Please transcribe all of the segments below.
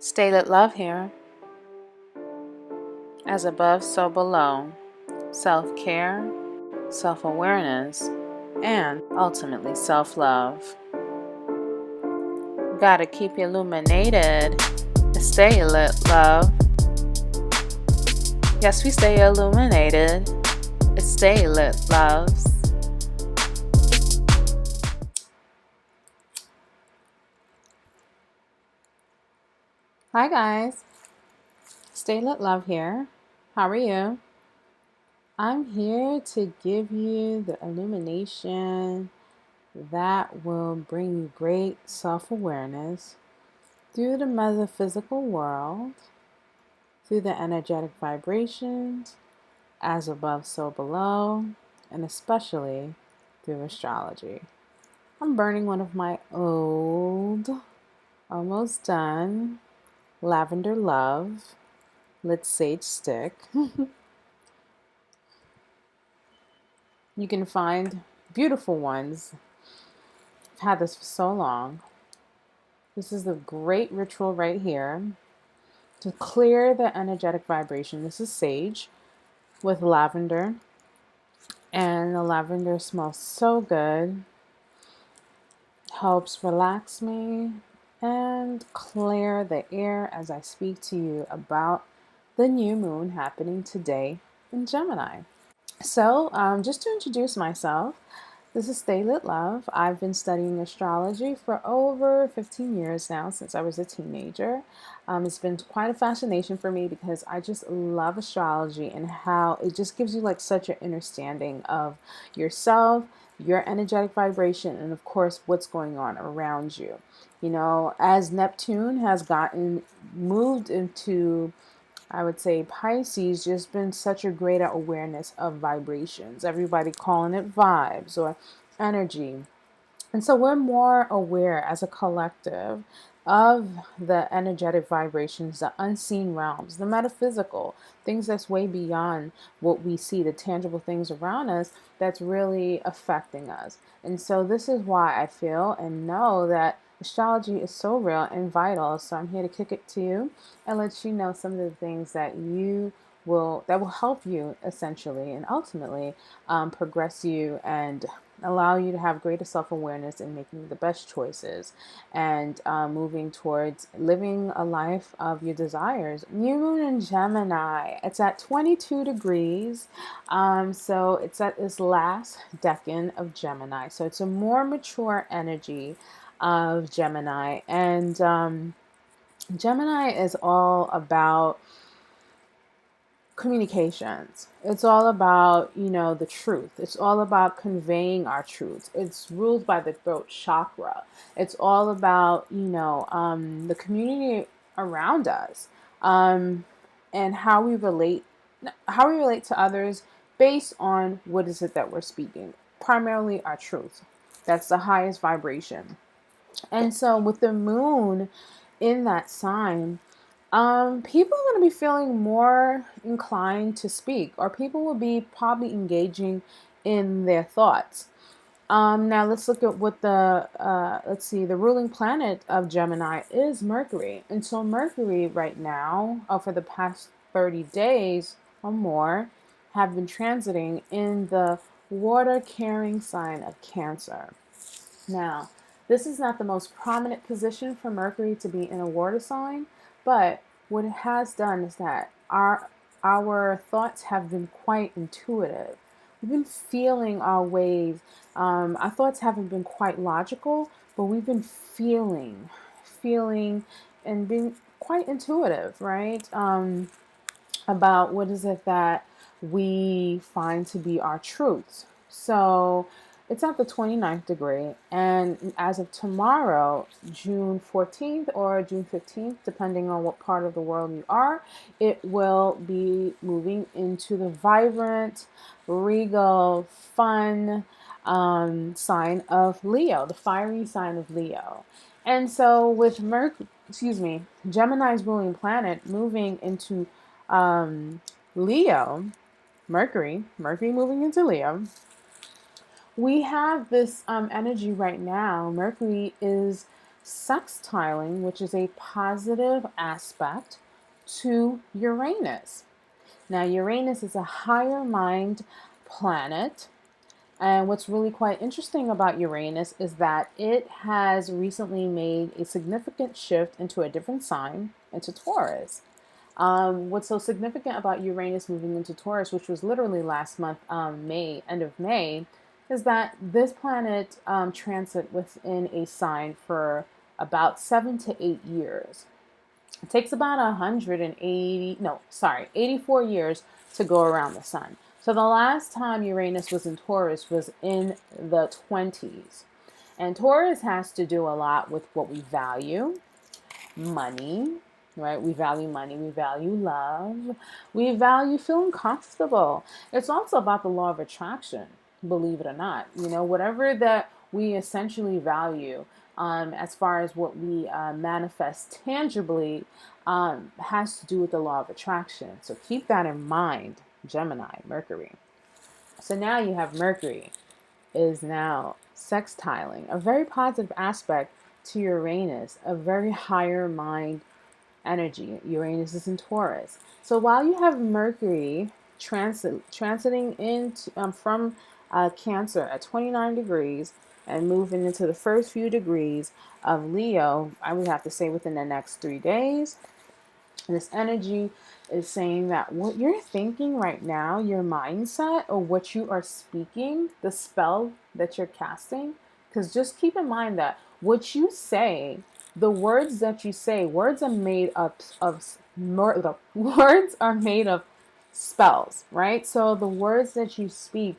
StayLit love here. As above, so below. Self-care, self-awareness, and ultimately self-love. Gotta keep illuminated. Stay lit, love. Yes, we stay illuminated. Stay lit, loves. Hi guys, StayLit love here. How are you? I'm here to give you the illumination that will bring you great self-awareness through the metaphysical world, through the energetic vibrations, as above, so below, and especially through astrology. I'm burning one of my old, almost done, lavender love lit sage stick. You can find beautiful ones. I've had this for so long. This is the great ritual right here to clear the energetic vibration. This is sage with lavender, and the lavender smells so good. Helps relax me and clear the air as I speak to you about the new moon happening today in Gemini. So, just to introduce myself, this is StayLit Love. I've been studying astrology for over 15 years now, since I was a teenager. It's been quite a fascination for me because I just love astrology and how it just gives you like such an understanding of yourself, your energetic vibration, and of course, what's going on around you. You know, as Neptune has gotten moved into, I would say, Pisces, just been such a greater awareness of vibrations. Everybody calling it vibes or energy. And so we're more aware as a collective of the energetic vibrations, the unseen realms, the metaphysical, things that's way beyond what we see, the tangible things around us that's really affecting us. And so this is why I feel and know that astrology is so real and vital. So I'm here to kick it to you and let you know some of the things that will help you essentially and ultimately progress you and allow you to have greater self-awareness in making the best choices and moving towards living a life of your desires. New moon in Gemini, it's at 22 degrees. So it's at this last decan of Gemini. So it's a more mature energy of Gemini. And Gemini is all about communications. It's all about, the truth. It's all about conveying our truth. It's ruled by the throat chakra. It's all about, the community around us, and how we relate to others based on what is it that we're speaking. Primarily our truth. That's the highest vibration. And so with the moon in that sign, people are going to be feeling more inclined to speak, or people will be probably engaging in their thoughts. Now let's look at what the ruling planet of Gemini is Mercury. And so Mercury right now, for the past 30 days or more, have been transiting in the water carrying sign of Cancer. Now, this is not the most prominent position for Mercury to be in a water sign, but what it has done is that our thoughts have been quite intuitive. We've been feeling our waves. Our thoughts haven't been quite logical, but we've been feeling, and being quite intuitive, right? About what is it that we find to be our truths. So it's at the 29th degree, and as of tomorrow, June 14th or June 15th, depending on what part of the world you are, it will be moving into the vibrant, regal, fun sign of Leo, the fiery sign of Leo. And so with Gemini's ruling planet moving into Leo, Mercury moving into Leo, we have this energy right now. Mercury is sextiling, which is a positive aspect to Uranus. Now, Uranus is a higher mind planet. And what's really quite interesting about Uranus is that it has recently made a significant shift into a different sign, into Taurus. What's so significant about Uranus moving into Taurus, which was literally last month, May, end of May, is that this planet transit within a sign for about 7 to 8 years. It takes about 180, no, sorry, 84 years to go around the sun. So the last time Uranus was in Taurus was in the 20s. And Taurus has to do a lot with what we value, money, right? We value money, we value love, we value feeling comfortable. It's also about the law of attraction, believe it or not. You know, whatever that we essentially value, as far as what we manifest tangibly, has to do with the law of attraction. So keep that in mind, Gemini, Mercury. So now you have Mercury is now sextiling, a very positive aspect to Uranus, a very higher mind energy. Uranus is in Taurus. So while you have Mercury transiting into from Cancer at 29 degrees and moving into the first few degrees of Leo, I would have to say within the next 3 days, this energy is saying that what you're thinking right now, your mindset, or what you are speaking, the spell that you're casting, because just keep in mind that what you say, the words that you say, words are made up of words are made of spells, right? So the words that you speak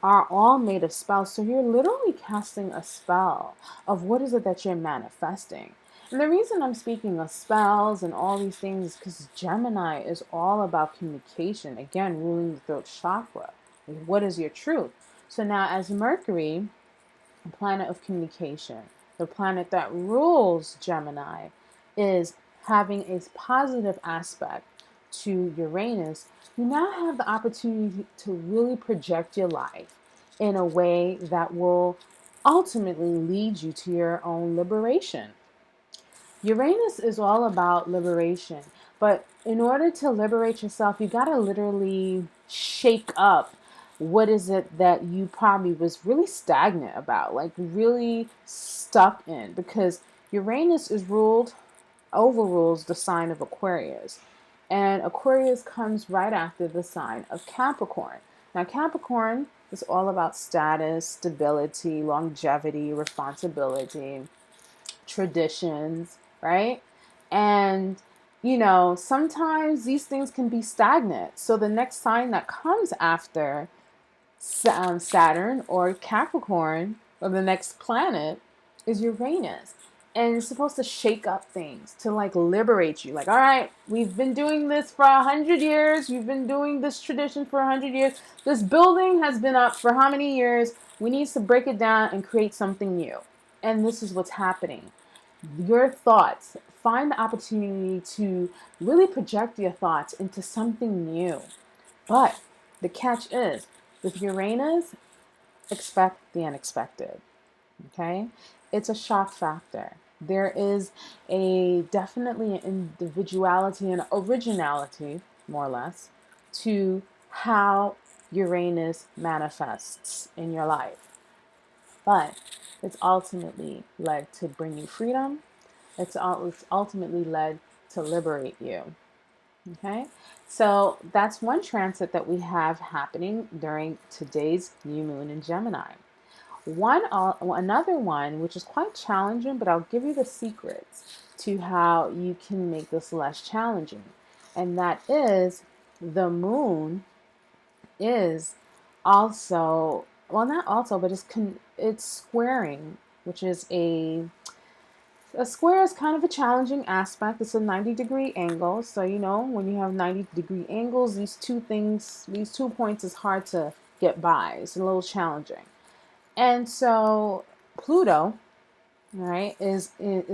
are all made of spells. So you're literally casting a spell of what is it that you're manifesting. And the reason I'm speaking of spells and all these things is because Gemini is all about communication. Again, ruling the throat chakra. What is your truth? So now, as Mercury, the planet of communication, the planet that rules Gemini, is having a positive aspect to Uranus, you now have the opportunity to really project your life in a way that will ultimately lead you to your own liberation. Uranus is all about liberation, but in order to liberate yourself, you got to literally shake up what is it that you probably was really stagnant about, like really stuck in, because Uranus is overrules the sign of Aquarius. And Aquarius comes right after the sign of Capricorn. Now, Capricorn is all about status, stability, longevity, responsibility, traditions, right? And, sometimes these things can be stagnant. So the next sign that comes after Saturn or Capricorn, or the next planet, is Uranus. And it's supposed to shake up things, to like liberate you. Like, all right, we've been doing this for 100 years. We've been doing this tradition for 100 years. This building has been up for how many years? We need to break it down and create something new. And this is what's happening. Your thoughts, find the opportunity to really project your thoughts into something new. But the catch is, with Uranus, expect the unexpected. Okay? It's a shock factor. There is definitely an individuality and originality, more or less, to how Uranus manifests in your life. But it's ultimately led to bring you freedom. It's ultimately led to liberate you. Okay, so that's one transit that we have happening during today's new moon in Gemini. Another one, which is quite challenging, but I'll give you the secrets to how you can make this less challenging, and that is the moon is also, well, not also, but it's squaring, which is a square is kind of a challenging aspect. It's a 90-degree angle. So, when you have 90-degree angles, these two points is hard to get by. It's a little challenging. And so Pluto, right, is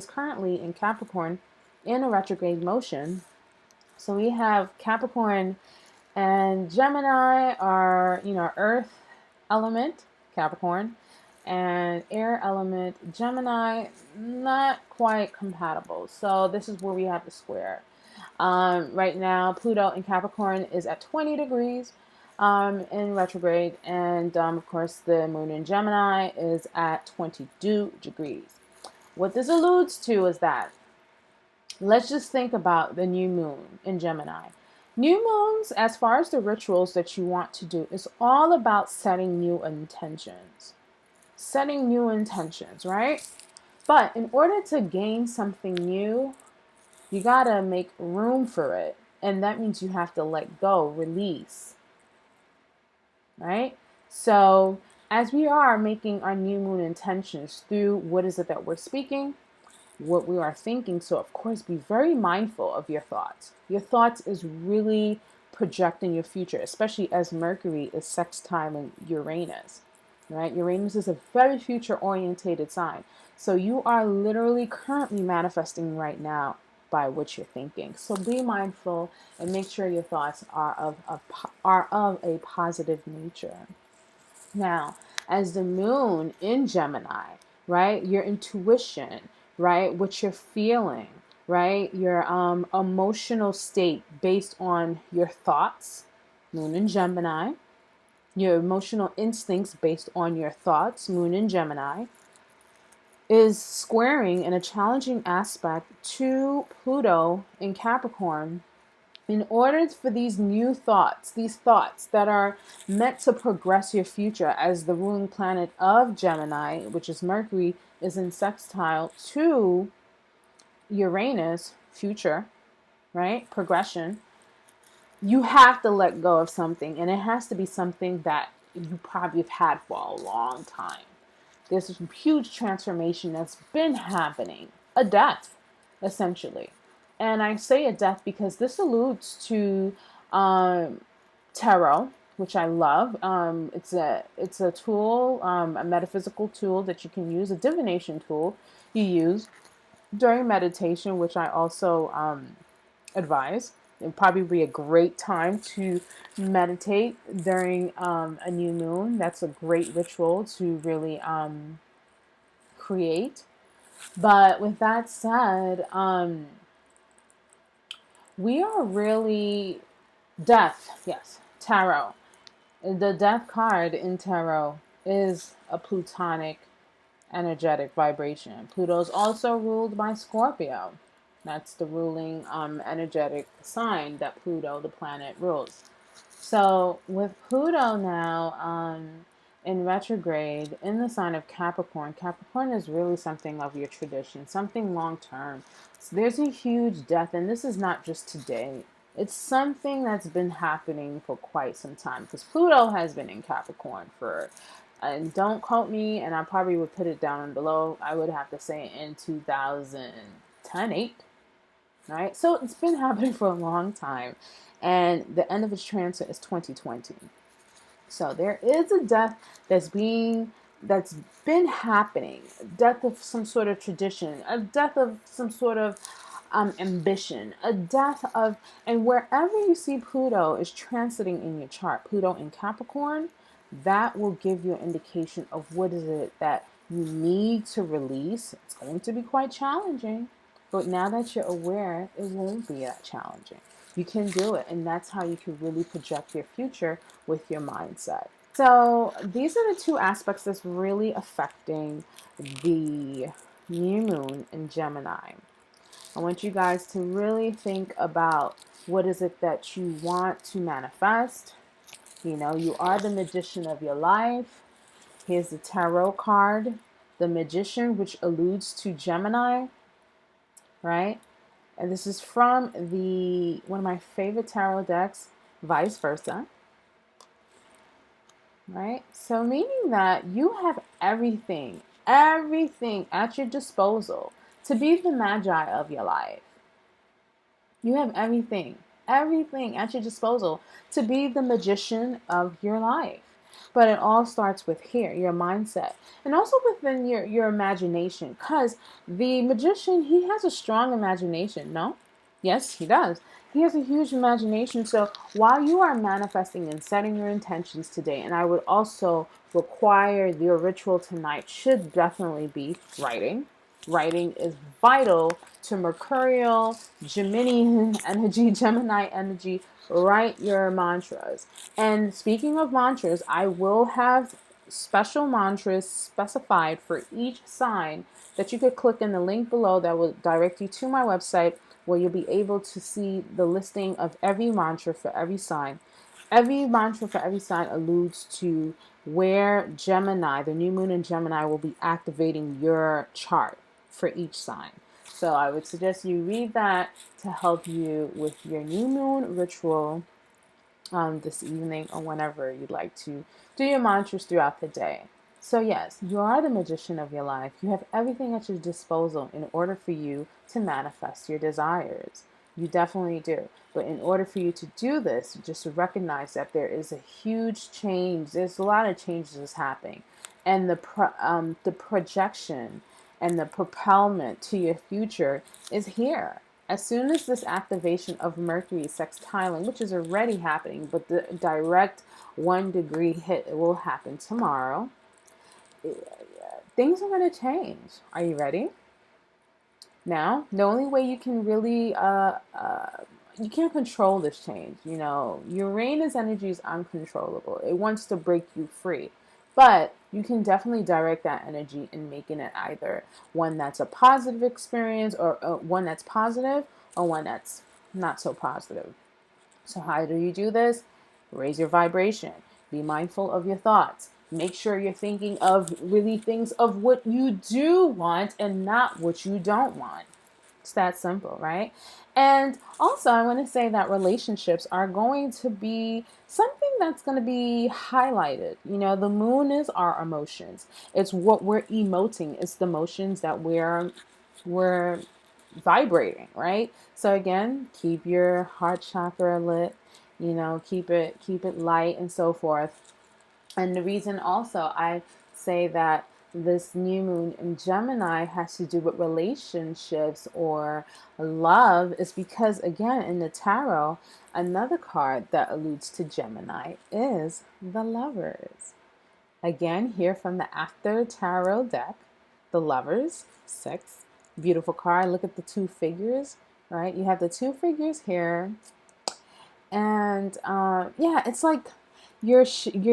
currently in Capricorn in a retrograde motion. So we have Capricorn and Gemini are, Earth element, Capricorn, and air element Gemini, not quite compatible. So this is where we have the square. Right now, Pluto in Capricorn is at 20 degrees in retrograde, and of course, the moon in Gemini is at 22 degrees. What this alludes to is that, let's just think about the new moon in Gemini. New moons, as far as the rituals that you want to do, is all about setting new intentions. Setting new intentions, right? But in order to gain something new, you gotta make room for it. And that means you have to let go, release, right? So as we are making our new moon intentions through what is it that we're speaking, what we are thinking. So of course, be very mindful of your thoughts. Your thoughts is really projecting your future, especially as Mercury is sextiling Uranus, right? Uranus is a very future orientated sign. So you are literally currently manifesting right now by what you're thinking. So be mindful and make sure your thoughts are of a positive nature. Now, as the moon in Gemini, right, your intuition, right, what you're feeling, right, your emotional state based on your thoughts, moon in Gemini, your emotional instincts based on your thoughts, moon in Gemini, is squaring in a challenging aspect to Pluto in Capricorn. In order for these new thoughts, these thoughts that are meant to progress your future, as the ruling planet of Gemini, which is Mercury, is in sextile to Uranus, future, right? Progression. You have to let go of something, and it has to be something that you probably have had for a long time. There's a huge transformation that's been happening, a death, essentially. And I say a death because this alludes to tarot, which I love. It's a tool, a metaphysical tool that you can use, a divination tool you use during meditation, which I also advise. It'd probably be a great time to meditate during a new moon. That's a great ritual to really create. But with that said, we are really death. Yes, tarot. The death card in tarot is a plutonic energetic vibration. Pluto is also ruled by Scorpio. That's the ruling energetic sign that Pluto, the planet, rules. So with Pluto now in retrograde in the sign of Capricorn, Capricorn is really something of your tradition, something long term. So there's a huge death, and this is not just today. It's something that's been happening for quite some time because Pluto has been in Capricorn for, and don't quote me, and I probably would put it down below. I would have to say in 2010, 8, right? So it's been happening for a long time, and the end of its transit is 2020. So there is a death that's been happening, death of some sort of tradition, a death of some sort of ambition, a death of, and wherever you see Pluto is transiting in your chart, Pluto in Capricorn, that will give you an indication of what is it that you need to release. It's going to be quite challenging, but now that you're aware, it won't be that challenging. You can do it, and that's how you can really project your future with your mindset. So these are the two aspects that's really affecting the new moon in Gemini. I want you guys to really think about what is it that you want to manifest. You know, you are the magician of your life. Here's the tarot card, the magician, which alludes to Gemini, right? And this is from one of my favorite tarot decks, Vice Versa, right? So meaning that you have everything at your disposal to be the magi of your life. You have everything at your disposal to be the magician of your life. But it all starts with here, your mindset, and also within your imagination. Because the magician, he has a strong imagination, no? Yes, he does. He has a huge imagination. So while you are manifesting and setting your intentions today, and I would also require your ritual tonight should definitely be writing. Writing is vital to Mercurial, Gemini energy, Gemini energy. Write your mantras. And speaking of mantras, I will have special mantras specified for each sign that you could click in the link below that will direct you to my website where you'll be able to see the listing of every mantra for every sign. Every mantra for every sign alludes to where Gemini, the new moon in Gemini, will be activating your chart for each sign. So I would suggest you read that to help you with your new moon ritual this evening or whenever you'd like to do your mantras throughout the day. So, yes, you are the magician of your life. You have everything at your disposal in order for you to manifest your desires. You definitely do. But in order for you to do this, just to recognize that there is a huge change. There's a lot of changes happening. And the projection and the propelment to your future is here. As soon as this activation of Mercury sextiling, which is already happening, but the direct 1 degree hit will happen tomorrow, things are going to change. Are you ready? Now, the only way you can really, you can't control this change. You know, Uranus energy is uncontrollable. It wants to break you free. But you can definitely direct that energy in making it either one that's a positive experience or one that's positive or one that's not so positive. So, how do you do this? Raise your vibration. Be mindful of your thoughts. Make sure you're thinking of really things of what you do want and not what you don't want. It's that simple, right? And also, I want to say that relationships are going to be something that's going to be highlighted. You know, the moon is our emotions. It's what we're emoting. It's the emotions that we're vibrating, right? So again, keep your heart chakra lit, you know, keep it light and so forth. And the reason also I say that this new moon in Gemini has to do with relationships or love is because, again, in the tarot, another card that alludes to Gemini is the Lovers. Again, here from the After Tarot deck, the Lovers, 6. Beautiful card. Look at the two figures, right? You have the two figures here. And yeah, it's like your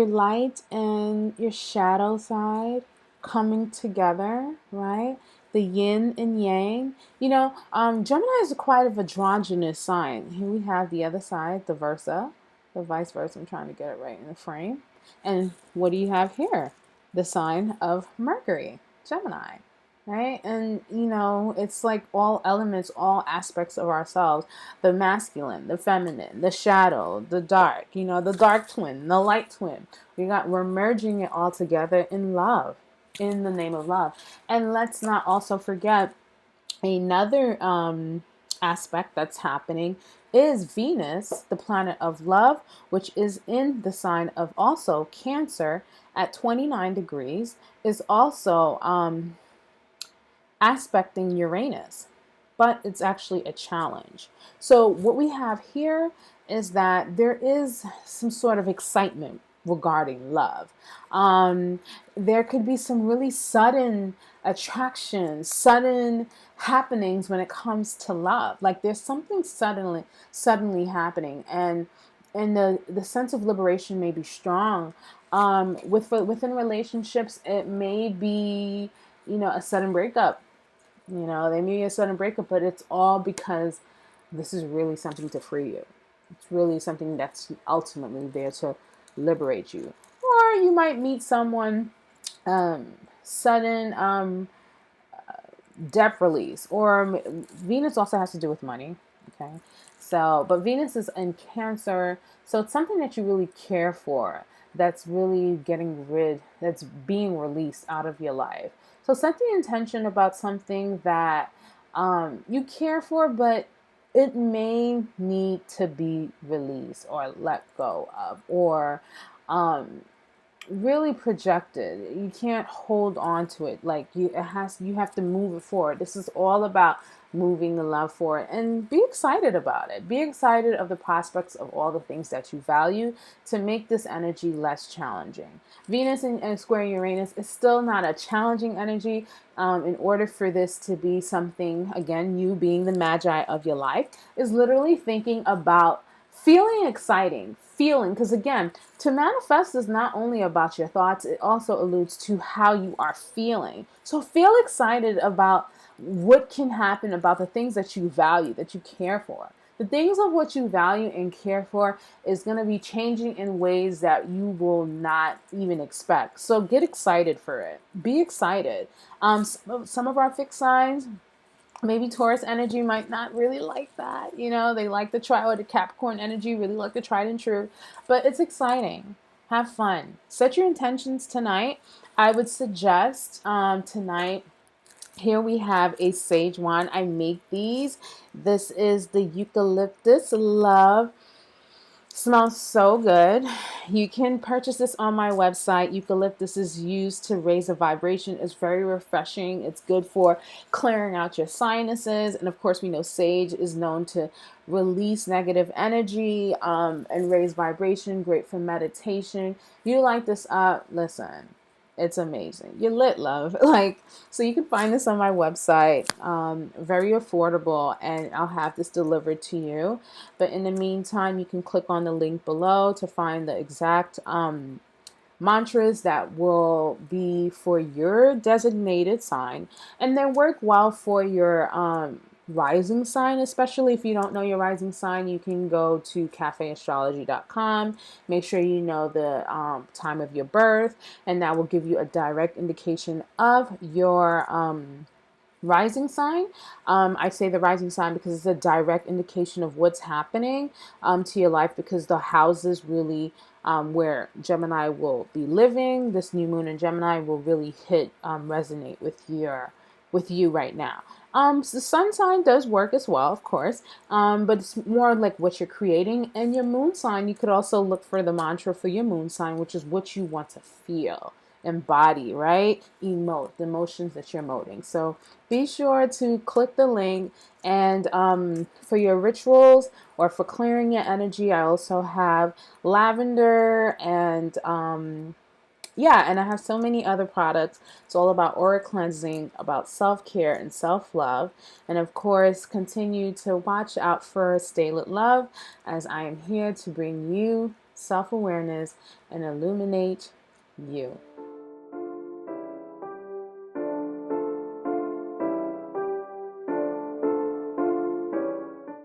light and your shadow side coming together, right? The yin and yang. You know, Gemini is quite of a androgynous sign. Here we have the other side, the vice versa. I'm trying to get it right in the frame. And what do you have here? The sign of Mercury, Gemini, right? And you know, it's like all elements, all aspects of ourselves, the masculine, the feminine, the shadow, the dark, you know, the dark twin, the light twin. We're merging it all together in love, in the name of love. And let's not also forget another aspect that's happening is Venus, the planet of love, which is in the sign of also Cancer at 29 degrees, is also aspecting Uranus, but it's actually a challenge. So, what we have here is that there is some sort of excitement regarding love. Um, there could be some really sudden attraction, sudden happenings when it comes to love. Like there's something suddenly happening, and the sense of liberation may be strong. Within relationships, it may be, you know, a sudden breakup. You know, they may be a sudden breakup, but it's all because this is really something to free you. It's really something that's ultimately there to liberate you. Or you might meet someone, sudden debt release, or Venus also has to do with money. Okay, so but Venus is in Cancer, so it's something that you really care for. That's really that's being released out of your life. So set the intention about something that you care for, but it may need to be released or let go of, or um, really projected. You can't hold on to it. Like you have to move it forward. This is all about moving the love forward, and be excited about it. Be excited of the prospects of all the things that you value to make this energy less challenging. Venus and square Uranus is still not a challenging energy. In order for this to be something, again, you being the magi of your life, is literally thinking about feeling exciting, feeling, because again, to manifest is not only about your thoughts, it also alludes to how you are feeling. So feel excited about what can happen, about the things that you value, that you care for. The things of what you value and care for is going to be changing in ways that you will not even expect. So get excited for it. Be excited. Some of our fixed signs, maybe Taurus energy might not really like that. You know, they like the try, or the Capricorn energy really like the tried and true, but it's exciting. Have fun. Set your intentions tonight. I would suggest tonight, here we have a sage wand. I make these. This is the Eucalyptus Love. Smells so good. You can purchase this on my website. Eucalyptus is used to raise the vibration. It's very refreshing. It's good for clearing out your sinuses. And of course, we know sage is known to release negative energy and raise vibration. Great for meditation. You light this up. Listen, it's amazing. You're lit, love. Like, so you can find this on my website. Very affordable, and I'll have this delivered to you. But in the meantime, you can click on the link below to find the exact mantras that will be for your designated sign, and they work well for your rising sign. Especially if you don't know your rising sign, you can go to cafeastrology.com. Make sure you know the time of your birth, and that will give you a direct indication of your rising sign. I say the rising sign because it's a direct indication of what's happening to your life, because the houses really where Gemini will be living, this new moon in Gemini will really resonate with you right now. So the sun sign does work as well, of course, but it's more like what you're creating. And your moon sign, you could also look for the mantra for your moon sign, which is what you want to feel, embody, right? Emote, the emotions that you're emoting. So be sure to click the link. And for your rituals or for clearing your energy, I also have lavender and yeah, and I have so many other products. It's all about aura cleansing, about self-care and self-love. And of course, continue to watch out for StayLit Love, as I am here to bring you self-awareness and illuminate you.